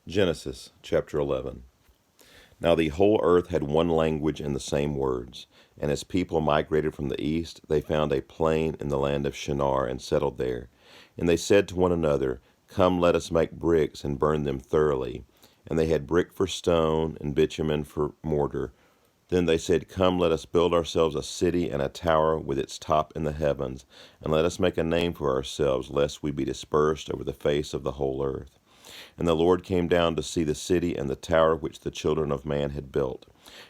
Genesis chapter 11. Now the whole earth had one language and the same words. And as people migrated from the east, they found a plain in the land of Shinar and settled there. And they said to one another, Come, let us make bricks and burn them thoroughly. And they had brick for stone and bitumen for mortar. Then they said, Come, let us build ourselves a city and a tower with its top in the heavens, and let us make a name for ourselves, lest we be dispersed over the face of the whole earth. And the Lord came down to see the city and the tower which the children of man had built.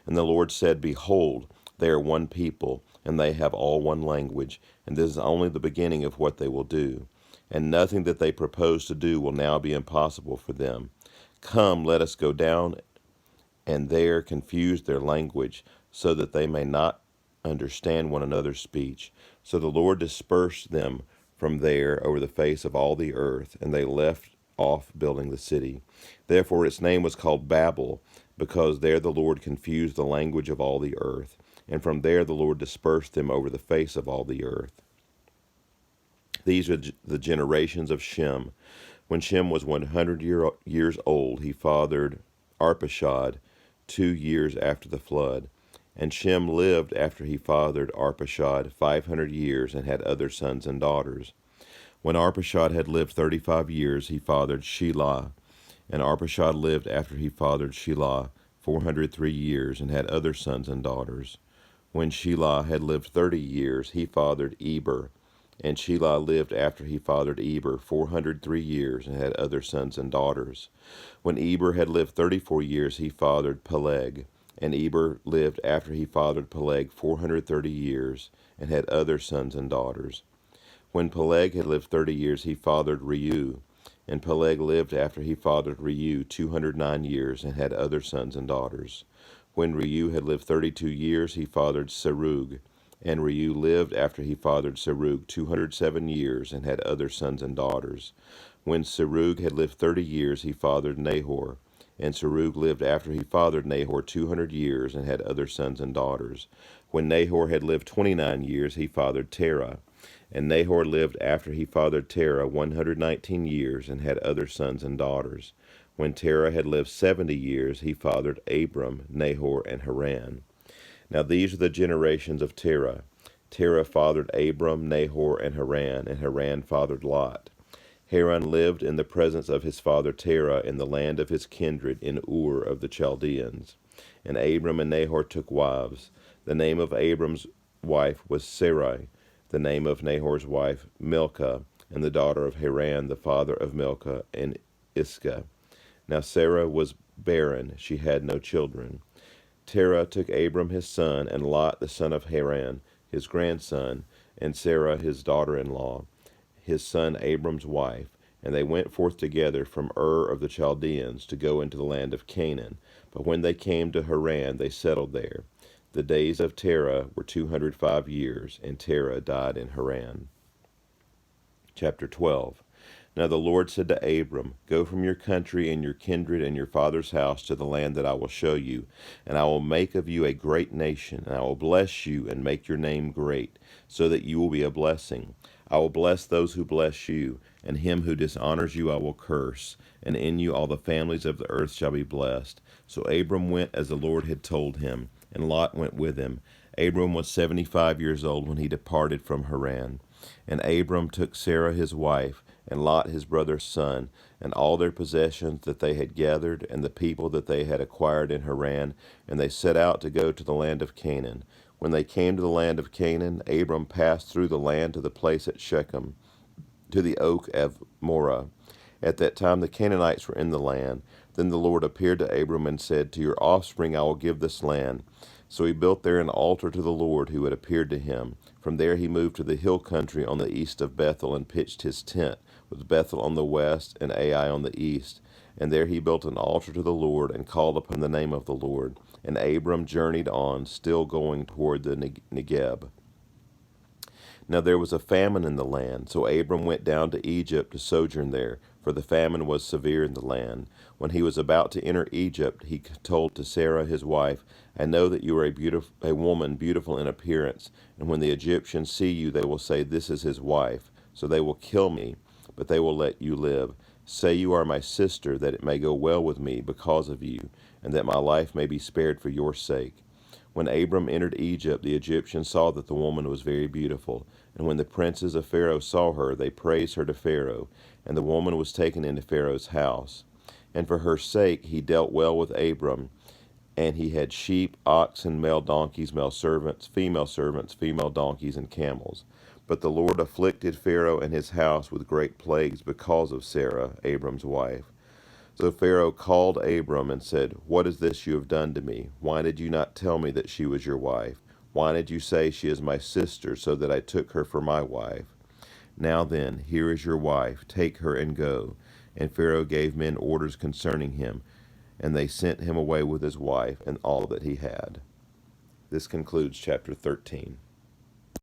And the Lord said, Behold, they are one people, and they have all one language, and this is only the beginning of what they will do. And nothing that they propose to do will now be impossible for them. Come, let us go down and there confuse their language, so that they may not understand one another's speech. So the Lord dispersed them from there over the face of all the earth, and they left off building the city. Therefore its name was called Babel, because there the Lord confused the language of all the earth, and from there the Lord dispersed them over the face of all the earth. These are the generations of Shem. When Shem was 100 years old, he fathered Arpachshad 2 years after the flood. And Shem lived after he fathered Arpachshad 500 years and had other sons and daughters. When Arpachshad had lived 35 years, he fathered Shelah. And Arpachshad lived after he fathered Shelah 403 years and had other sons and daughters. When Shelah had lived 30 years, he fathered Eber. And Shelah lived after he fathered Eber 403 years and had other sons and daughters. When Eber had lived 34 years, he fathered Peleg. And Eber lived after he fathered Peleg 430 years and had other sons and daughters. When Peleg had lived 30 years, he fathered Reu. And Peleg lived after he fathered Reu 209 years and had other sons and daughters. When Reu had lived 32 years, he fathered Serug. And Reu lived after he fathered Serug 207 years and had other sons and daughters. When Serug had lived 30 years, he fathered Nahor. And Serug lived after he fathered Nahor 200 years and had other sons and daughters. When Nahor had lived 29 years, he fathered Terah. And Nahor lived after he fathered Terah 119 years and had other sons and daughters. When Terah had lived 70 years, he fathered Abram, Nahor, and Haran. Now these are the generations of Terah. Terah fathered Abram, Nahor, and Haran fathered Lot. Haran lived in the presence of his father Terah in the land of his kindred in Ur of the Chaldeans. And Abram and Nahor took wives. The name of Abram's wife was Sarai, the name of Nahor's wife Milcah, and the daughter of Haran, the father of Milcah, and Iscah. Now Sarah was barren, she had no children. Terah took Abram his son, and Lot the son of Haran, his grandson, and Sarah his daughter-in-law, his son Abram's wife, and they went forth together from Ur of the Chaldeans to go into the land of Canaan. But when they came to Haran, they settled there. The days of Terah were 205 years, and Terah died in Haran. Chapter 12. Now the Lord said to Abram, Go from your country and your kindred and your father's house to the land that I will show you, and I will make of you a great nation, and I will bless you and make your name great, so that you will be a blessing. I will bless those who bless you, and him who dishonors you I will curse, and in you all the families of the earth shall be blessed. So Abram went as the Lord had told him, and Lot went with him. Abram was 75 years old when he departed from Haran. And Abram took Sarah his wife, and Lot his brother's son, and all their possessions that they had gathered, and the people that they had acquired in Haran, and they set out to go to the land of Canaan. When they came to the land of Canaan, Abram passed through the land to the place at Shechem, to the oak of Moreh. At that time the Canaanites were in the land. Then the Lord appeared to Abram and said, To your offspring I will give this land. So he built there an altar to the Lord who had appeared to him. From there he moved to the hill country on the east of Bethel and pitched his tent, with Bethel on the west and Ai on the east. And there he built an altar to the Lord and called upon the name of the Lord. And Abram journeyed on, still going toward the Negeb. Now there was a famine in the land, so Abram went down to Egypt to sojourn there, for the famine was severe in the land. When he was about to enter Egypt, he told to Sarah his wife, I know that you are a woman beautiful in appearance, and when the Egyptians see you, they will say, This is his wife. So they will kill me, but they will let you live. Say you are my sister, that it may go well with me because of you, and that my life may be spared for your sake. When Abram entered Egypt, the Egyptians saw that the woman was very beautiful. And when the princes of Pharaoh saw her, they praised her to Pharaoh. And the woman was taken into Pharaoh's house. And for her sake he dealt well with Abram. And he had sheep, oxen, male donkeys, male servants, female donkeys, and camels. But the Lord afflicted Pharaoh and his house with great plagues because of Sarah, Abram's wife. So Pharaoh called Abram and said, What is this you have done to me? Why did you not tell me that she was your wife? Why did you say she is my sister, so that I took her for my wife? Now then, here is your wife. Take her and go. And Pharaoh gave men orders concerning him, and they sent him away with his wife and all that he had. This concludes chapter 13.